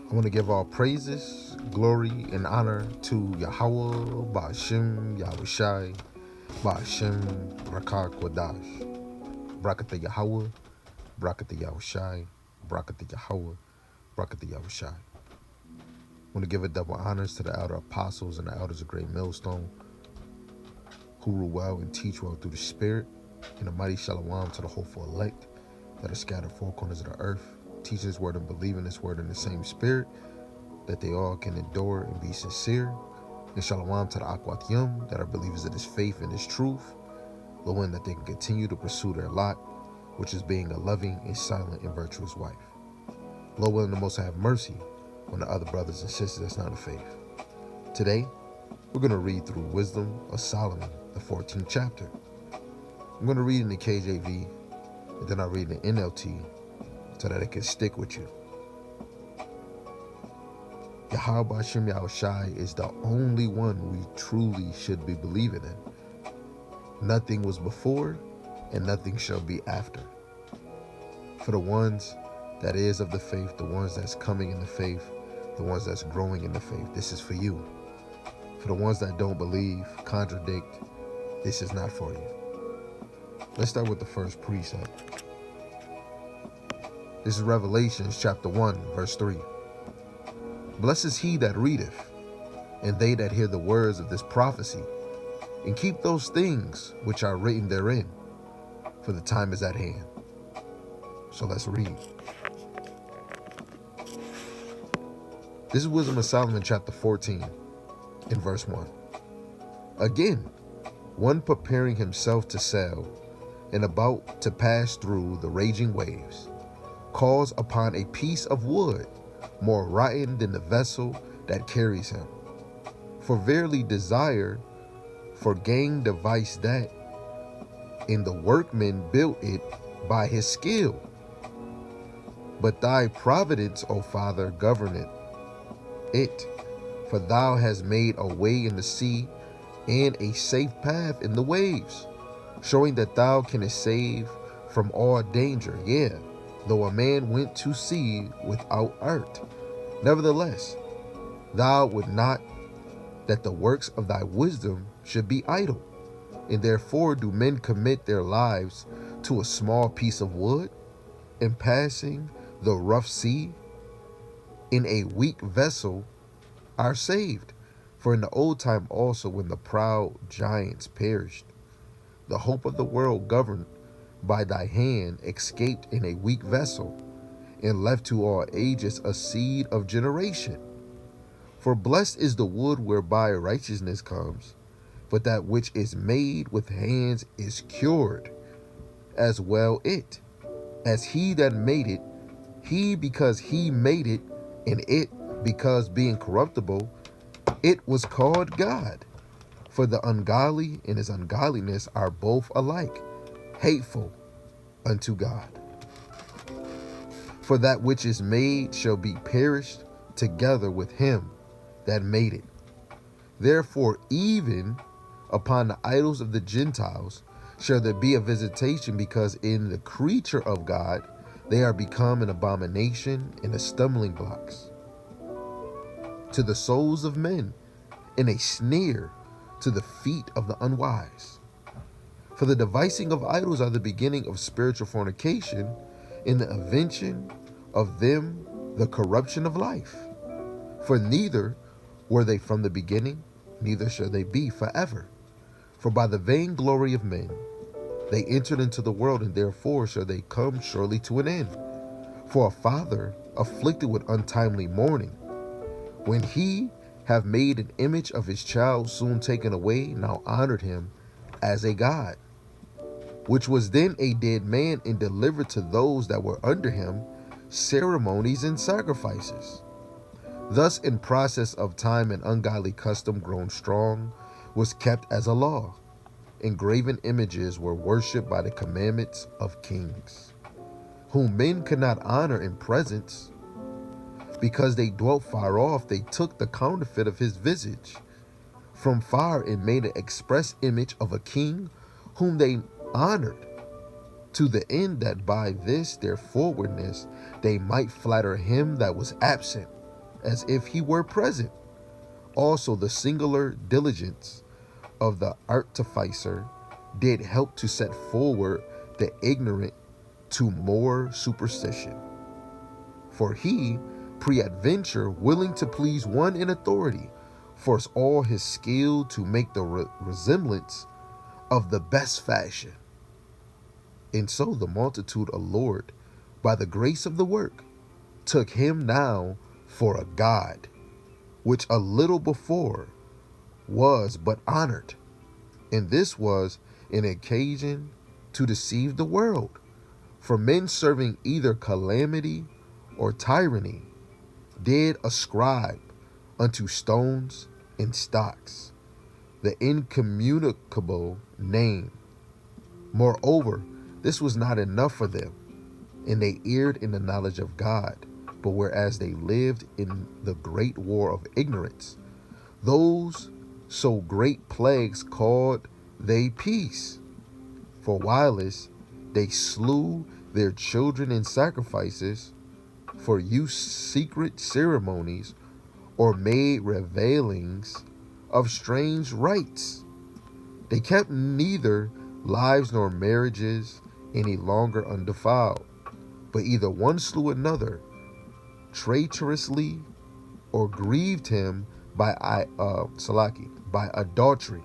I want to give all praises, glory, and honor to Yahweh, Ba'ashim, Yahushai, Ba'ashim, Rakak Wadash. Brakata Yahweh, Brakata Yahushai, Brakata Yahweh, Brakata Yahushai. I want to give a double honors to the elder apostles and the elders of Great Millstone, who rule well and teach well through the Spirit, and a mighty shalom to the hopeful elect that are scattered four corners of the earth, teach this word and believe in this word in the same Spirit, that they all can endure and be sincere. And shalom to the Akwat Yum, that are believers of this faith and this truth, Lord, that they can continue to pursue their lot, which is being a loving and silent and virtuous wife. Lord willing, the Most High have mercy on the other brothers and sisters that's not of faith. Today, we're going to read through Wisdom of Solomon, the 14th chapter. I'm going to read in the KJV, and then I'll read in the NLT, so that it can stick with you. Yahweh Hashem Yahushai is the only one we truly should be believing in. Nothing was before, and nothing shall be after. For the ones that is of the faith, the ones that's coming in the faith, the ones that's growing in the faith, this is for you. For the ones that don't believe, contradict, this is not for you. Let's start with the first precept. This is Revelations chapter 1, verse 3. Blessed is he that readeth, and they that hear the words of this prophecy, and keep those things which are written therein, for the time is at hand. So let's read. This is Wisdom of Solomon chapter 14, in verse 1. Again, one preparing himself to sail, and about to pass through the raging waves, calls upon a piece of wood more rotten than the vessel that carries him. For verily desire for gain device that, and the workman built it by his skill. But thy providence, O Father, governeth it, for thou hast made a way in the sea and a safe path in the waves, showing that thou canst save from all danger, yea, though a man went to sea without art. Nevertheless, thou would not that the works of thy wisdom should be idle, and therefore do men commit their lives to a small piece of wood, and passing the rough sea in a weak vessel are saved. For in the old time also, when the proud giants perished, the hope of the world governed by thy hand escaped in a weak vessel, and left to all ages a seed of generation. For blessed is the wood whereby righteousness comes, but that which is made with hands is cured, as well it, as he that made it, he because he made it, and it because being corruptible, it was called God. For the ungodly and his ungodliness are both alike hateful unto God. For that which is made shall be perished together with him that made it. Therefore, even upon the idols of the Gentiles shall there be a visitation, because in the creature of God they are become an abomination and a stumbling blocks to the souls of men, and a snare to the feet of the unwise. For the devising of idols are the beginning of spiritual fornication, in the invention of them the corruption of life. For neither were they from the beginning, neither shall they be forever. For by the vainglory of men they entered into the world, and therefore shall they come surely to an end. For a father afflicted with untimely mourning, when he have made an image of his child soon taken away, now honored him as a god, which was then a dead man, and delivered to those that were under him ceremonies and sacrifices. Thus in process of time an ungodly custom grown strong was kept as a law, and graven images were worshipped by the commandments of kings, whom men could not honor in presence. Because they dwelt far off, they took the counterfeit of his visage from far, and made an express image of a king whom they honored, to the end that by this their forwardness they might flatter him that was absent. as if he were present. Also, the singular diligence of the artificer did help to set forward the ignorant to more superstition. For he, peradventure, willing to please one in authority, forced all his skill to make the resemblance of the best fashion. And so the multitude allured by the grace of the work took him now for a god, which a little before was but honored. And this was an occasion to deceive the world. For men serving either calamity or tyranny did ascribe unto stones and stocks the incommunicable name. Moreover, this was not enough for them, and they erred in the knowledge of God. But whereas they lived in the great war of ignorance, those so great plagues called they peace. For whilst they slew their children in sacrifices, for use secret ceremonies, or made revealings of strange rites, they kept neither lives nor marriages any longer undefiled, but either one slew another traitorously, or grieved him by by adultery,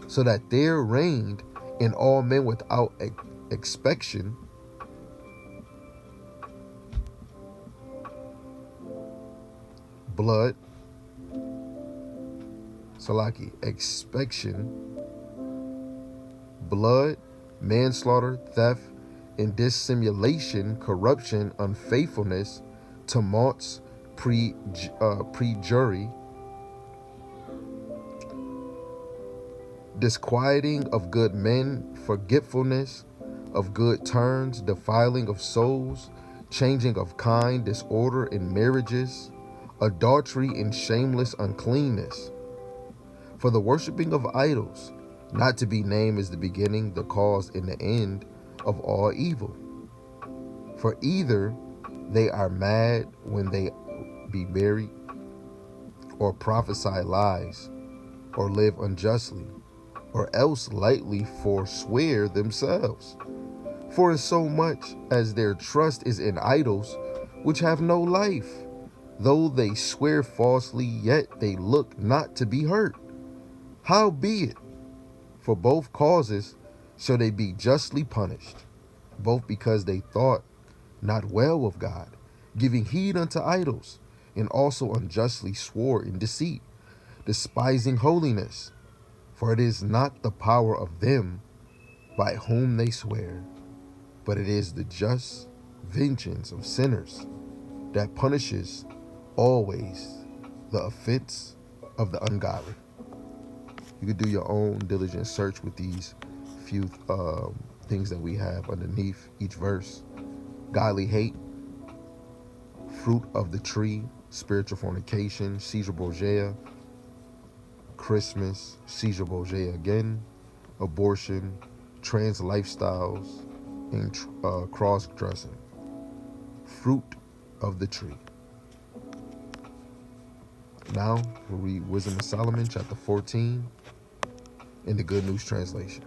so that there reigned in all men without exception blood, blood, manslaughter, theft, and dissimulation, corruption, unfaithfulness, tumults, perjury, disquieting of good men, forgetfulness of good turns, defiling of souls, changing of kind, disorder in marriages, adultery and shameless uncleanness. For the worshiping of idols, not to be named, is the beginning, the cause, and the end of all evil. For either they are mad when they be married, or prophesy lies, or live unjustly, or else lightly forswear themselves. For as so much as their trust is in idols, which have no life, though they swear falsely, yet they look not to be hurt. Howbeit, for both causes shall they be justly punished, both because they thought not well of God, giving heed unto idols, and also unjustly swore in deceit, despising holiness. For it is not the power of them by whom they swear, but it is the just vengeance of sinners that punishes always the offense of the ungodly. You could do your own diligent search with these few things that we have underneath each verse. Godly hate, fruit of the tree, spiritual fornication, Caesar Borgia, Christmas, Caesar Borgia again, abortion, trans lifestyles, and cross-dressing. Fruit of the tree. Now we'll read Wisdom of Solomon, chapter 14, in the Good News Translation.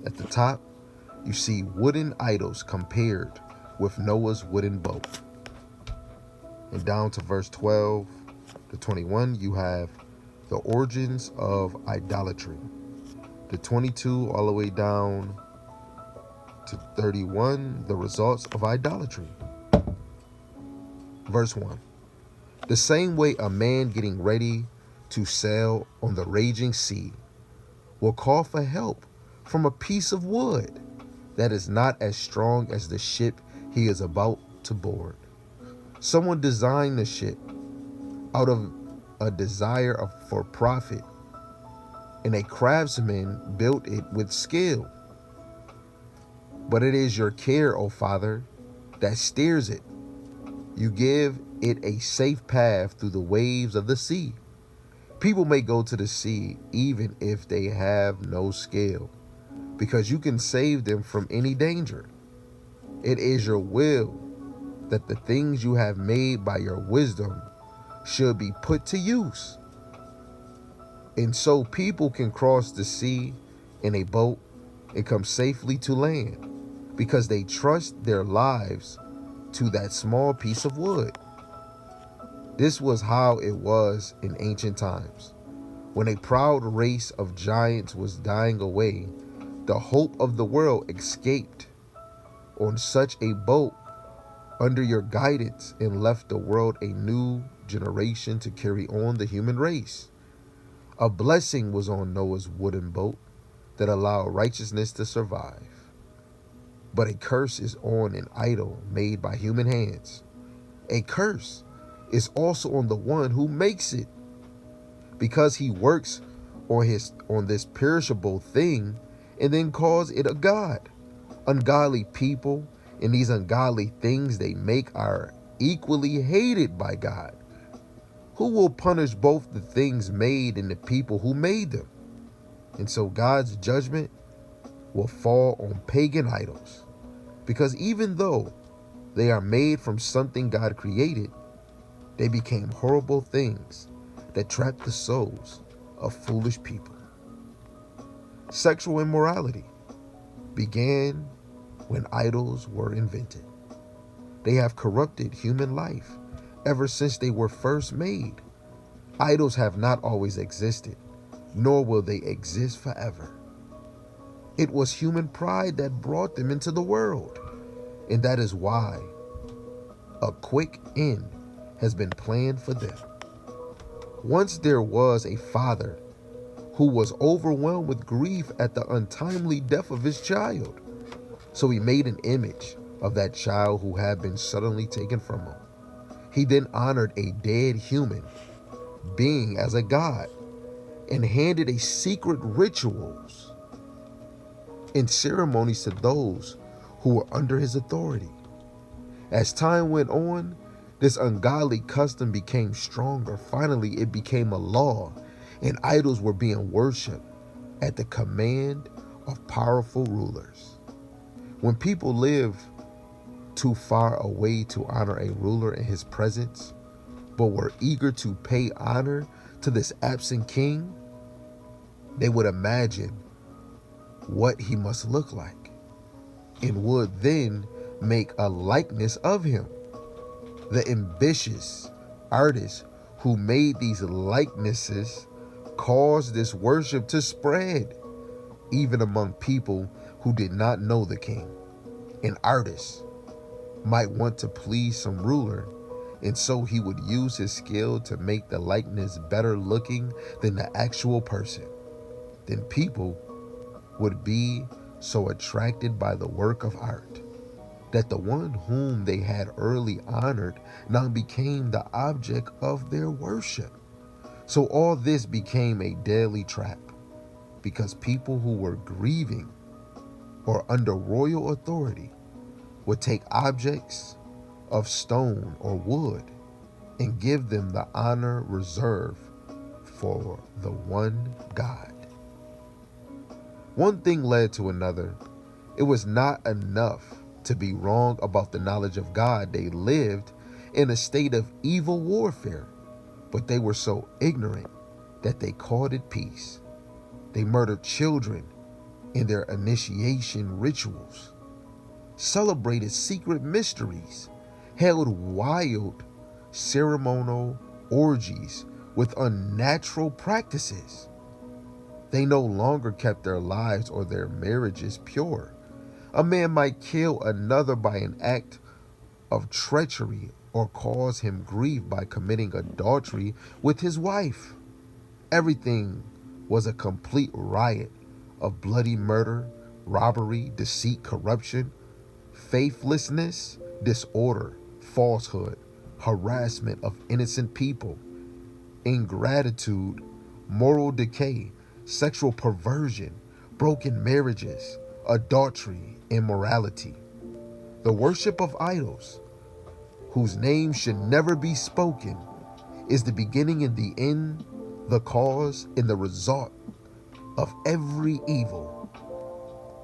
At the top, you see wooden idols compared with Noah's wooden boat. And down to verse 12 to 21, you have the origins of idolatry. The 22 all the way down to 31, the results of idolatry. Verse 1. The same way a man getting ready to sail on the raging sea will call for help from a piece of wood that is not as strong as the ship he is about to board. Someone designed the ship out of a desire for profit, and a craftsman built it with skill. But it is your care, O Father, that steers it. You give it a safe path through the waves of the sea. People may go to the sea even if they have no skill, because you can save them from any danger. It is your will that the things you have made by your wisdom should be put to use. And so people can cross the sea in a boat and come safely to land because they trust their lives to that small piece of wood. This was how it was in ancient times. When a proud race of giants was dying away, the hope of the world escaped on such a boat under your guidance and left the world a new generation to carry on the human race. A blessing was on Noah's wooden boat that allowed righteousness to survive. But a curse is on an idol made by human hands. A curse is also on the one who makes it, because he works on this perishable thing and then calls it a god. Ungodly people and these ungodly things they make are equally hated by God, who will punish both the things made and the people who made them. And so God's judgment will fall on pagan idols, because even though they are made from something God created, they became horrible things that trap the souls of foolish people. Sexual immorality began when idols were invented. They have corrupted human life ever since they were first made. Idols have not always existed, nor will they exist forever. It was human pride that brought them into the world, and that is why a quick end has been planned for them. Once there was a father who was overwhelmed with grief at the untimely death of his child. So he made an image of that child who had been suddenly taken from him. He then honored a dead human being as a god and handed a secret rituals and ceremonies to those who were under his authority. As time went on, this ungodly custom became stronger. Finally, it became a law, and idols were being worshipped at the command of powerful rulers. When people live too far away to honor a ruler in his presence, but were eager to pay honor to this absent king, they would imagine what he must look like and would then make a likeness of him. The ambitious artists who made these likenesses caused this worship to spread even among people who did not know the king. An artist might want to please some ruler, and so he would use his skill to make the likeness better looking than the actual person. Then people would be so attracted by the work of art that the one whom they had early honored now became the object of their worship. So all this became a deadly trap, because people who were grieving or under royal authority would take objects of stone or wood and give them the honor reserved for the one God. One thing led to another. It was not enough to be wrong about the knowledge of God. They lived in a state of evil warfare, but they were so ignorant that they called it peace. They murdered children in their initiation rituals, celebrated secret mysteries, held wild ceremonial orgies with unnatural practices. They no longer kept their lives or their marriages pure. A man might kill another by an act of treachery or cause him grief by committing adultery with his wife. Everything was a complete riot of bloody murder, robbery, deceit, corruption, faithlessness, disorder, falsehood, harassment of innocent people, ingratitude, moral decay, sexual perversion, broken marriages, adultery, immorality. The worship of idols, whose name should never be spoken, is the beginning and the end, the cause and the result of every evil.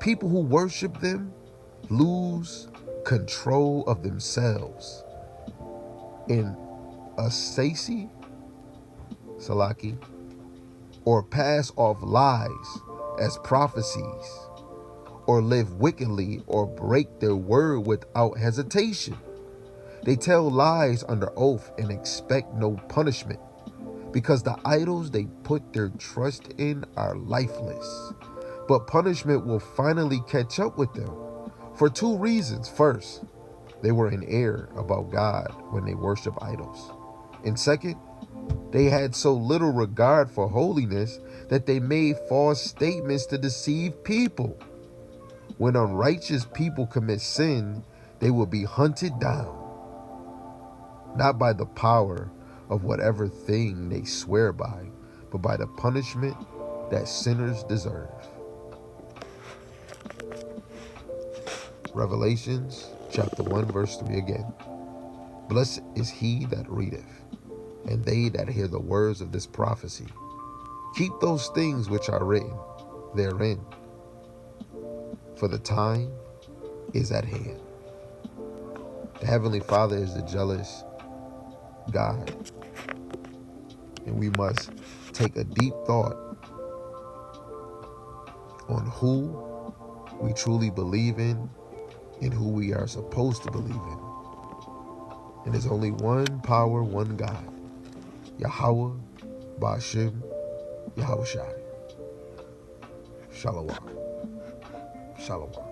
People who worship them lose control of themselves in assassin, salaki, or pass off lies as prophecies, or live wickedly, or break their word without hesitation. They tell lies under oath and expect no punishment, because the idols they put their trust in are lifeless. But punishment will finally catch up with them for two reasons. First, they were in error about God when they worship idols. And second, they had so little regard for holiness that they made false statements to deceive people. When unrighteous people commit sin, they will be hunted down, not by the power of whatever thing they swear by, but by the punishment that sinners deserve. Revelations chapter 1 verse 3 again. Blessed is he that readeth, and they that hear the words of this prophecy. Keep those things which are written therein, for the time is at hand. The Heavenly Father is the jealous God, and we must take a deep thought on who we truly believe in and who we are supposed to believe in. And there's only one power, one God, Yahweh, Ba'ashem, Yahushai. Shalom. Shalom.